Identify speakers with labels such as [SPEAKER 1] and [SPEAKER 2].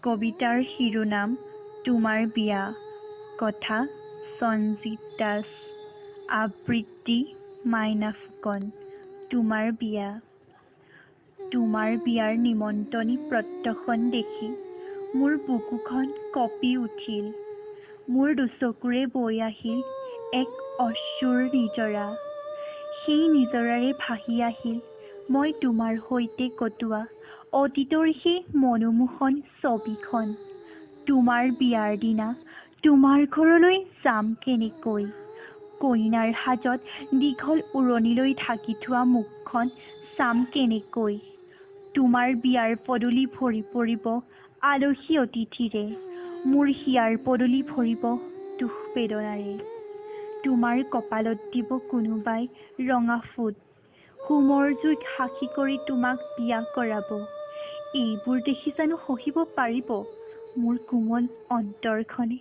[SPEAKER 1] কবিতাৰ শিৰোনাম তোমাৰ বিয়া। কথা সঞ্জিত দাস। আবৃত্তি মাইনা ফুকন। তোমাৰ বিয়া। তোমাৰ বিয়াৰ নিমন্ত্ৰণী পত্ৰখন দেখি মোৰ বুকুখন কঁপি উঠিল। মোৰ দুচকুৰে বৈ আহিল এক অশ্ৰুৰ নিজৰা। সেই নিজৰাৰে ভাহি আহিল মই তোমাৰ সৈতে কটোৱা অতীতৰ সেই মনোমোহন ছবিখন। তোমাৰ বিয়াৰ দিনা তোমাৰ ঘৰলৈ যাম কেনেকৈ? কইনাৰ সাজত দীঘল উৰণিলৈ ঢাকি থোৱা মুখখন চাম কেনেকৈ? তোমাৰ বিয়াৰ পদূলি ভৰি পৰিব আলহী অতিথিৰে। মোৰ হিয়াৰ পদূলি ভৰিব দুখ বেদনাৰে। তোমাৰ কপালত দিব কোনোবাই ৰঙা ফুট। হোমৰ জুইত সাক্ষী কৰি তোমাক বিয়া কৰাব। এইবোৰ দেখি জানো সহিব পাৰিব মোৰ কোমল অন্তৰখনে?